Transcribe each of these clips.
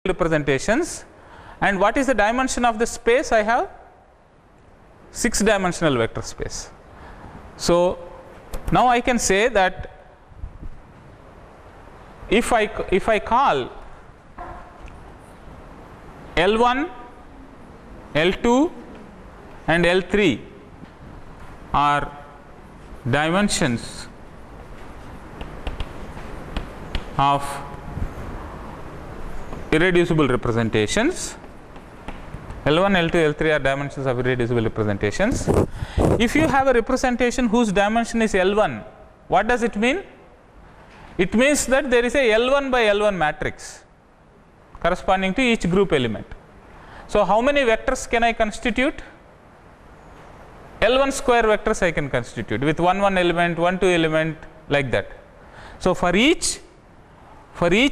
representations. And what is the dimension of the space? I have 6-dimensional vector space. So now I can say that if I call L1, L2 and L3 are dimensions of irreducible representations. L1, L2, L3 are dimensions of irreducible representations. If you have a representation whose dimension is L1, what does it mean? It means that there is a L1 by L1 matrix corresponding to each group element. So how many vectors can I constitute? L1 square vectors I can constitute with 1 1 element, 1 2 element, like that. So for each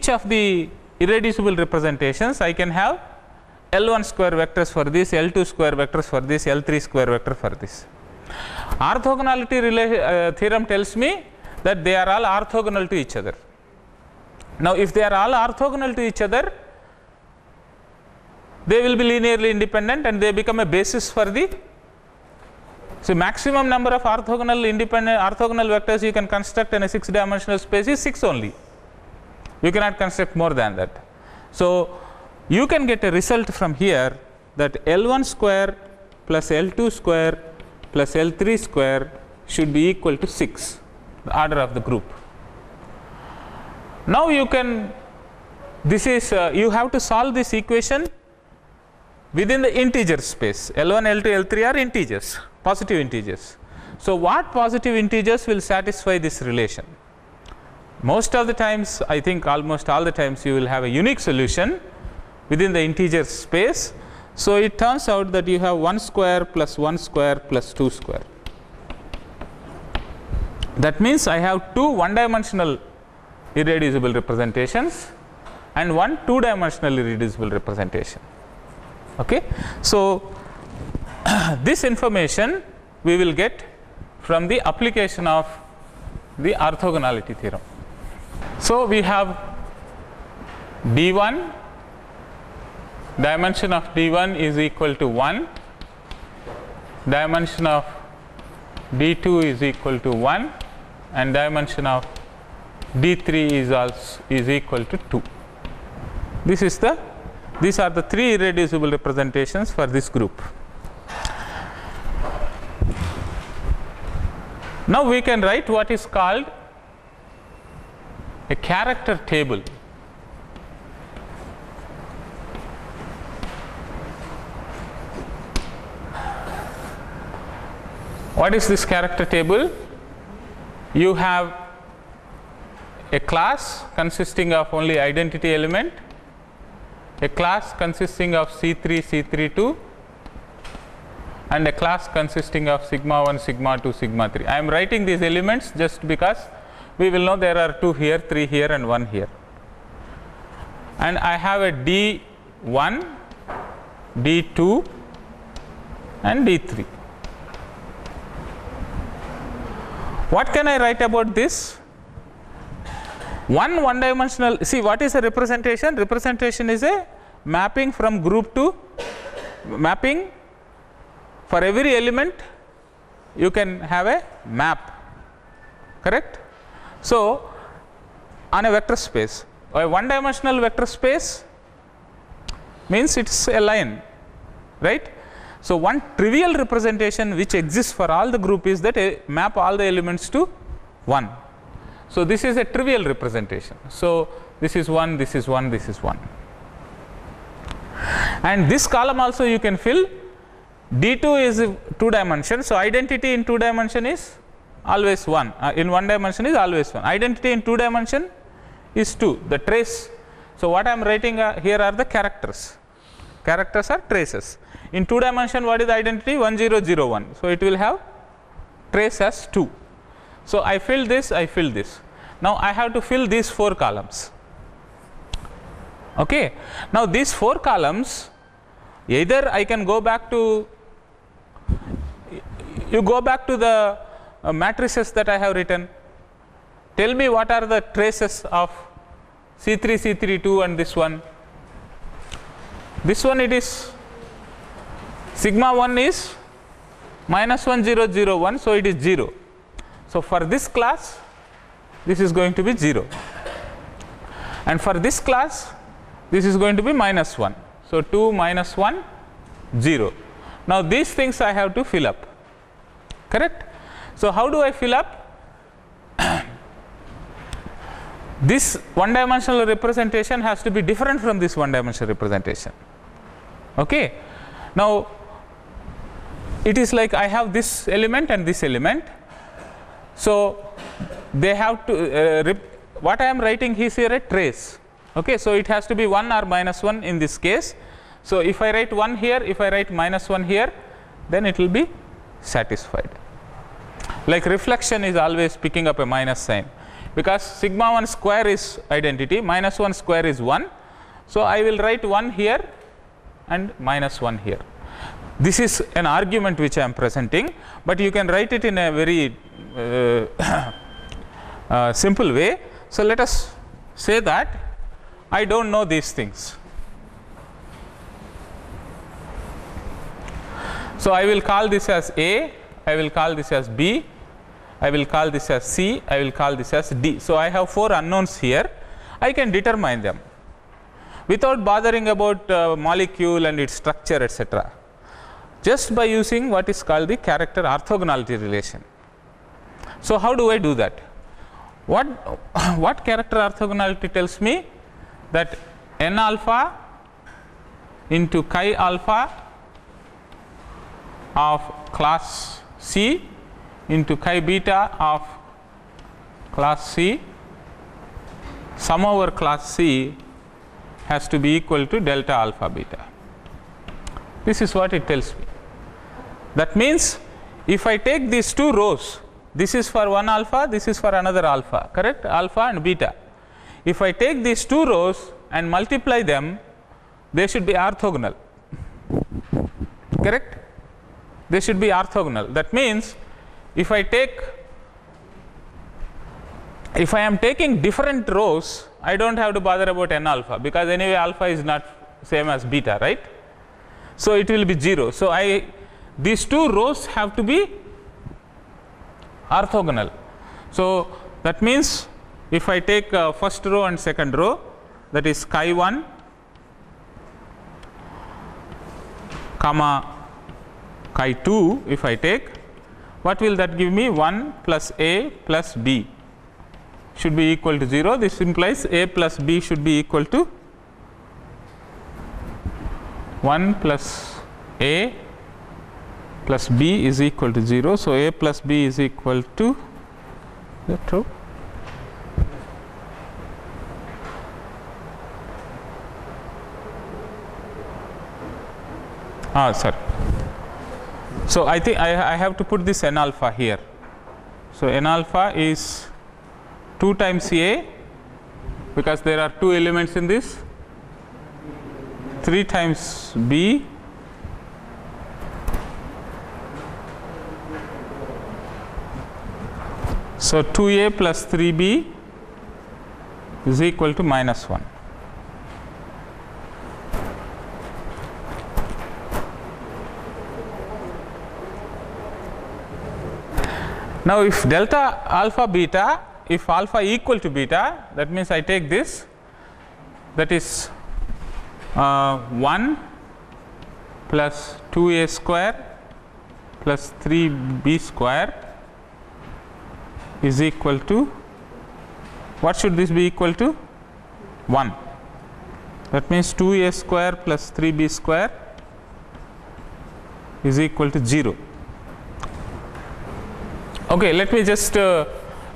of the irreducible representations I can have L1 square vectors for this, L2 square vectors for this, L3 square vector for this. Orthogonality theorem tells me that they are all orthogonal to each other. Now if they are all orthogonal to each other, they will be linearly independent and they become a basis for the maximum number of orthogonal vectors you can construct in a 6-dimensional space is 6 only. You cannot construct more than that. So you can get a result from here that L1 square plus L2 square plus L3 square should be equal to 6, the order of the group. Now you can, you have to solve this equation within the integer space. L1, L2, L3 are integers, positive integers. So what positive integers will satisfy this relation? Most of the times, I think almost all the times, you will have a unique solution within the integer space. So it turns out that you have 1 square plus 1 square plus 2 square. That means I have 2 1-dimensional irreducible representations and 1 2-dimensional irreducible representation. Okay. So this information we will get from the application of the orthogonality theorem. So we have D1, dimension of D1 is equal to 1, dimension of D2 is equal to 1, and dimension of D3 is equal to 2. These are the 3 irreducible representations for this group. Now we can write what is called a character table. What is this character table? You have a class consisting of only identity element, a class consisting of C3, C32, and a class consisting of sigma 1, sigma 2, sigma 3. I am writing these elements just because we will know there are 2 here, 3 here and 1 here. And I have a D1, D2 and D3. What can I write about this? One-dimensional, see what is a representation? Representation is a mapping from group to mapping. For every element you can have a map, correct? So on a vector space, a 1-dimensional vector space means it is a line, right? So one trivial representation which exists for all the group is that map all the elements to 1. So this is a trivial representation. So this is 1, this is 1, this is 1. And this column also you can fill. D2 is 2 dimension. So identity in 2 dimension is always 1. In 1 dimension is always 1. Identity in 2 dimension is 2. The trace. So what I am writing here are the characters. Characters are traces. In 2 dimension, what is the identity? 1 0 0 1. So it will have trace as 2. So I fill this, I fill this. Now I have to fill these 4 columns. Okay. Now these 4 columns, either I can go back to, you go back to the matrices that I have written. Tell me what are the traces of C3, C32 and this one. This one it is sigma 1 is minus 1 0 0 1, so it is 0. So for this class this is going to be 0, and for this class this is going to be minus 1. So 2 minus 1 0. Now these things I have to fill up, correct? So how do I fill up? This one dimensional representation has to be different from this one dimensional representation. Okay. Now it is like I have this element and this element, so they have to what I am writing is here a trace. Okay, so it has to be 1 or minus 1 in this case. So if I write 1 here, if I write minus 1 here, then it will be satisfied. Like reflection is always picking up a minus sign, because sigma 1 square is identity, minus 1 square is 1. So I will write 1 here and minus 1 here. This is an argument which I am presenting, but you can write it in a very simple way. So let us say that I don't know these things. So I will call this as A, I will call this as B, I will call this as C, I will call this as D. So I have 4 unknowns here. I can determine them without bothering about molecule and its structure, etc. Just by using what is called the character orthogonality relation. So how do I do that? What character orthogonality tells me? That n alpha into chi alpha of class C into chi beta of class C sum over class C has to be equal to delta alpha beta. This is what it tells me. That means if I take these 2 rows, this is for one alpha, this is for another alpha, correct? Alpha and beta. If I take these 2 rows and multiply them, they should be orthogonal, correct? They should be orthogonal. That means if I am taking different rows, I don't have to bother about n alpha, because anyway alpha is not same as beta, right? So it will be 0. So these 2 rows have to be orthogonal. So that means if I take first row and second row, that is chi 1 comma chi 2, if I take, what will that give me? 1 plus A plus B should be equal to 0. This implies A plus B should be equal to 1 plus A plus B is equal to 0. So A plus B is equal to, is that true? Sorry. So I think I have to put this n alpha here. So n alpha is 2 times A, because there are 2 elements in this, 3 times B so 2A plus 3B is equal to minus 1. Now if delta alpha beta, if alpha equal to beta, that means I take this, that is 1 plus 2A square plus 3B square is equal to, what should this be equal to? 1. That means 2A square plus 3B square is equal to 0. Okay, let me just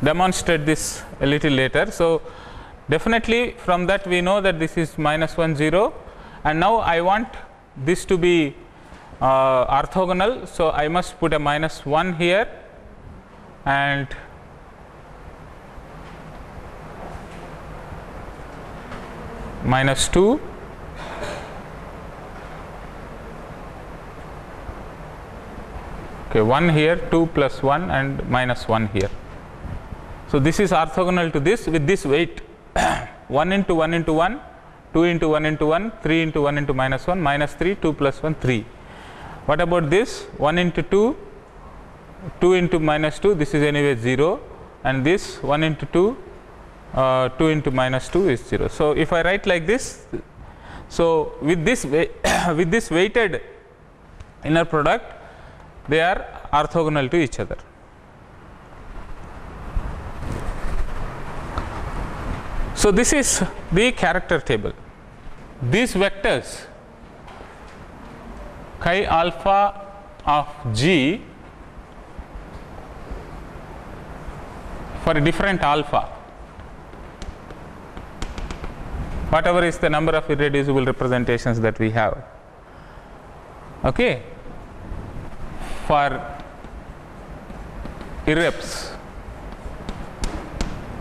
demonstrate this a little later. So definitely from that we know that this is minus 1 0, and now I want this to be orthogonal. So I must put a minus 1 here and minus 2 . Okay, 1 here, 2 plus 1 and minus 1 here. So this is orthogonal to this with this weight 1 into 1 into 1, 2 into 1 into 1, 3 into 1 into minus 1, minus 3, 2 plus 1, 3. What about this? 1 into 2, 2 into minus 2, this is anyway 0, and this 1 into 2, 2 into minus 2 is 0. So, if I write like this, so with this with this weighted inner product, they are orthogonal to each other. So, this is the character table. These vectors chi alpha of G for a different alpha, whatever is the number of irreducible representations that we have, okay, for irreps,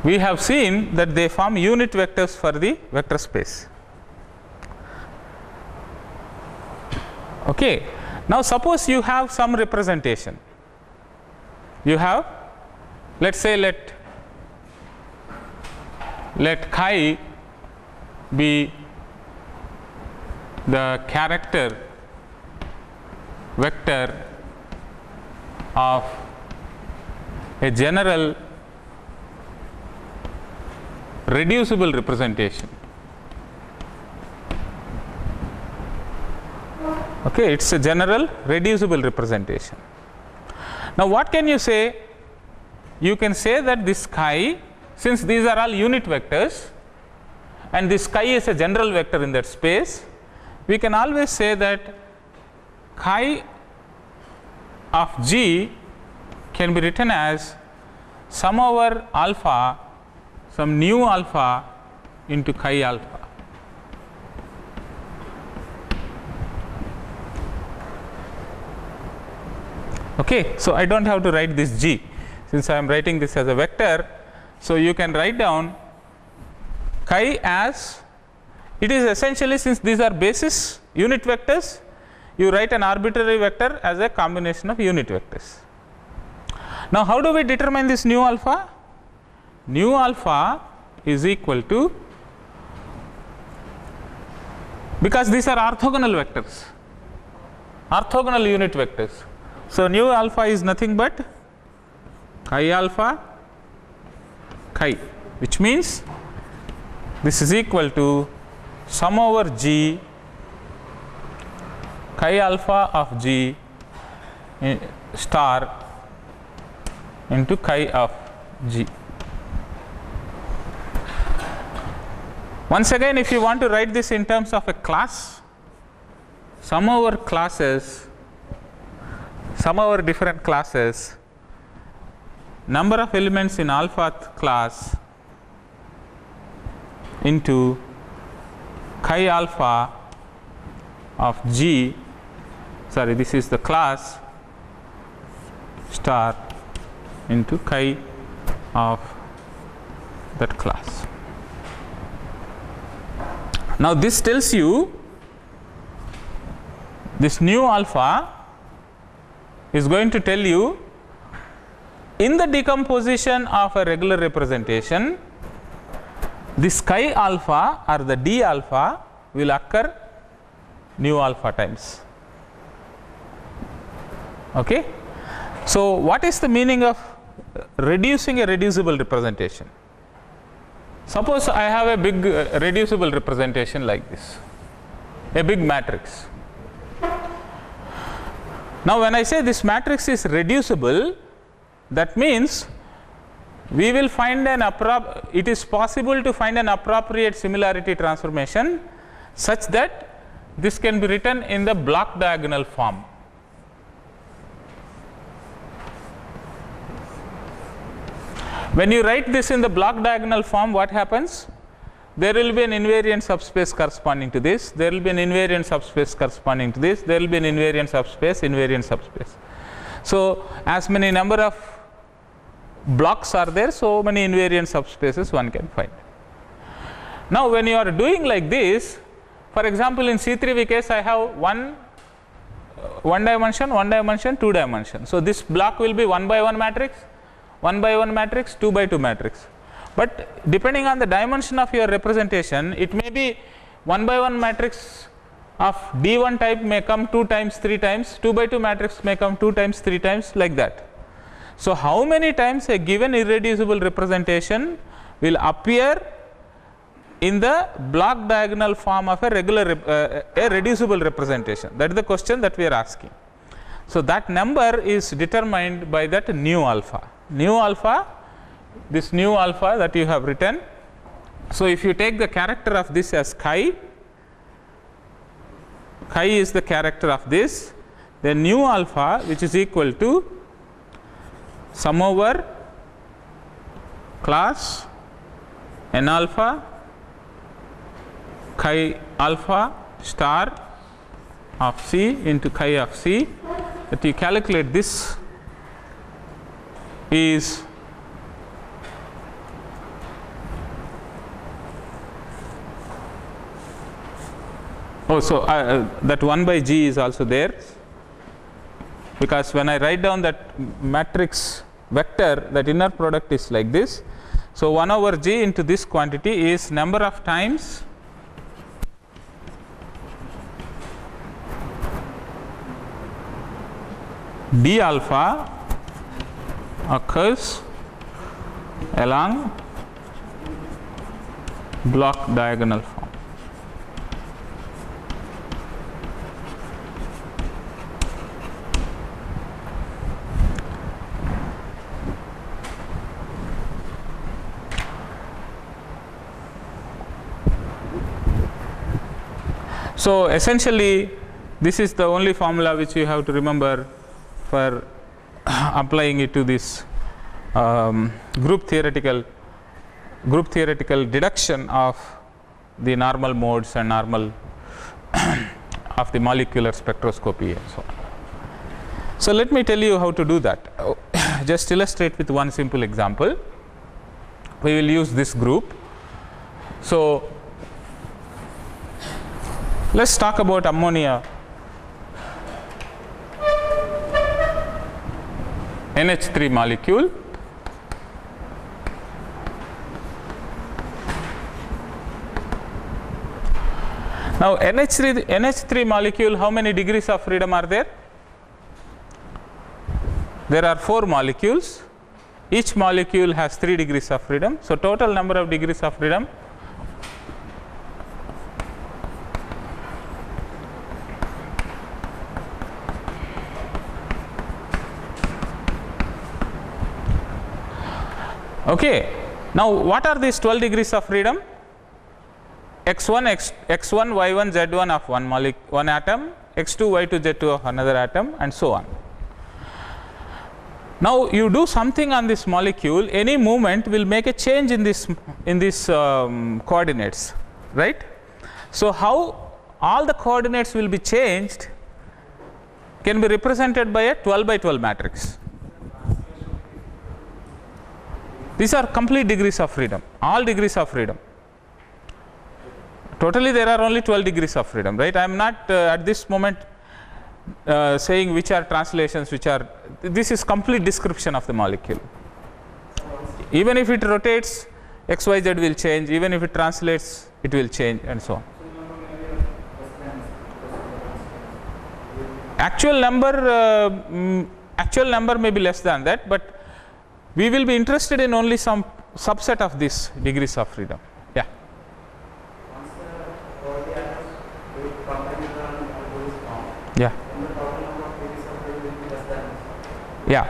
we have seen that they form unit vectors for the vector space. Okay. Now, suppose you have some representation. You have, let us say, let chi be the character vector of a general reducible representation. Okay, it is a general reducible representation. Now, what can you say? You can say that this chi, since these are all unit vectors and this chi is a general vector in that space, we can always say that chi of G can be written as sum over alpha, some nu alpha into chi alpha. Okay, so I do not have to write this G, since I am writing this as a vector. So, you can write down chi as, it is essentially, since these are basis unit vectors, you write an arbitrary vector as a combination of unit vectors. Now, how do we determine this nu alpha? Nu alpha is equal to, because these are orthogonal vectors, orthogonal unit vectors. So, nu alpha is nothing but chi alpha chi, which means this is equal to sum over G chi alpha of G star into chi of G. Once again, if you want to write this in terms of a class, sum over classes, sum over different classes, number of elements in alpha class into chi alpha of G, sorry, this is the class star into chi of that class. Now, this tells you this nu alpha is going to tell you in the decomposition of a regular representation, this chi alpha or the d alpha will occur nu alpha times. Okay. So, what is the meaning of reducing a reducible representation? Suppose I have a big reducible representation like this, a big matrix. Now, when I say this matrix is reducible, that means we will find it is possible to find an appropriate similarity transformation such that this can be written in the block diagonal form. When you write this in the block diagonal form, what happens? There will be an invariant subspace corresponding to this, there will be an invariant subspace corresponding to this, there will be an invariant subspace. So, as many number of blocks are there, so many invariant subspaces one can find. Now, when you are doing like this, for example, in C3V case I have one dimension, 2 dimension. So, this block will be 1 by 1 matrix, 1 by 1 matrix, 2 by 2 matrix. But depending on the dimension of your representation, it may be 1 by 1 matrix of D1 type may come 2 times, 3 times, 2 by 2 matrix may come 2 times, 3 times, like that. So, how many times a given irreducible representation will appear in the block diagonal form of a regular a reducible representation? That is the question that we are asking. So, that number is determined by that nu alpha. Nu alpha, this nu alpha that you have written. So, if you take the character of this as chi, chi is the character of this, then nu alpha, which is equal to sum over class n alpha chi alpha star of C into chi of C, that you calculate this is so that 1 by G is also there, because when I write down that matrix vector, that inner product is like this. So, 1 over G into this quantity is number of times d alpha occurs along block diagonal form. So, essentially this is the only formula which you have to remember for applying it to this group theoretical deduction of the normal modes and normal of the molecular spectroscopy and so on. So, let me tell you how to do that. Just illustrate with one simple example. We will use this group. So, let us talk about ammonia NH3 molecule. Now, NH3 molecule, how many degrees of freedom are there? There are 4 molecules. Each molecule has 3 degrees of freedom. So, total number of degrees of freedom okay. Now, what are these 12 degrees of freedom? x1 y1 z1 of one atom, x2 y2 z2 of another atom, and so on. Now, you do something on this molecule, any movement will make a change in this coordinates, right? So, how all the coordinates will be changed can be represented by a 12 by 12 matrix. These are complete degrees of freedom, all degrees of freedom. Totally there are only 12 degrees of freedom, right? I am not at this moment saying which are translations, which are, this is complete description of the molecule. Even if it rotates, x, y, z will change, even if it translates, it will change, and so on. Actual number may be less than that, but we will be interested in only some subset of these degrees of freedom. Yeah. Yeah. Yeah.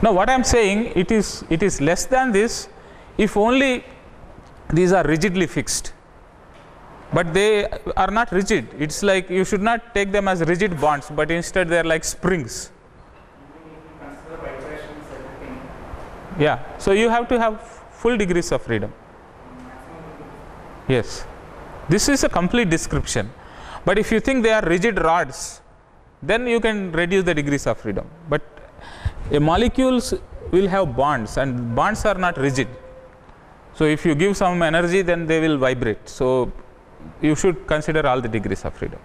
Now, what I am saying, it is less than this if only these are rigidly fixed, but they are not rigid. It is like you should not take them as rigid bonds, but instead they are like springs. Yeah. So, you have to have full degrees of freedom. Yes. This is a complete description, but if you think they are rigid rods, then you can reduce the degrees of freedom. But molecules will have bonds, and bonds are not rigid. So, if you give some energy, then they will vibrate. So, you should consider all the degrees of freedom.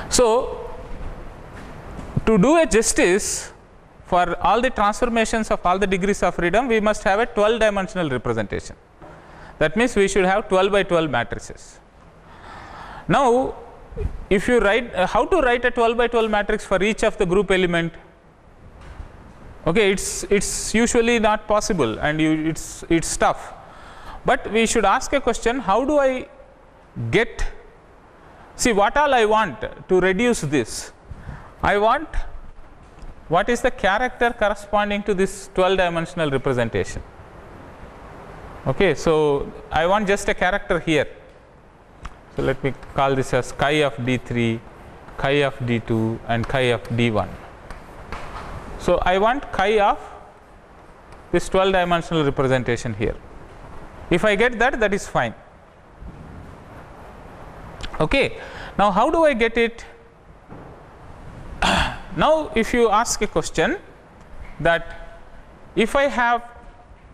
So, to do a justice for all the transformations of all the degrees of freedom, we must have a 12 dimensional representation. That means we should have 12 by 12 matrices. Now, if you write how to write a 12 by 12 matrix for each of the group element, okay, it's usually not possible, and it's tough. But we should ask a question: how do I get? See, what all I want to reduce this? I want what is the character corresponding to this 12-dimensional representation. Okay, so I want just a character here. So let me call this as chi of D3, chi of D2, and chi of D1. So I want chi of this 12-dimensional representation here. If I get that, that is fine. Okay. Now how do I get it? Now if you ask a question that if I have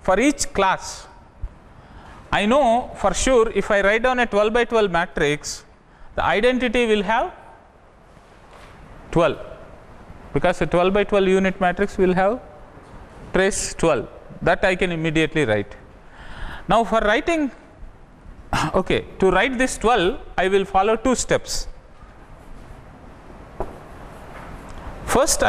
for each class, I know for sure if I write down a 12 by 12 matrix, the identity will have 12, because a 12 by 12 unit matrix will have trace 12. That I can immediately write. Now for writing, okay, to write this 12, I will follow two steps. First,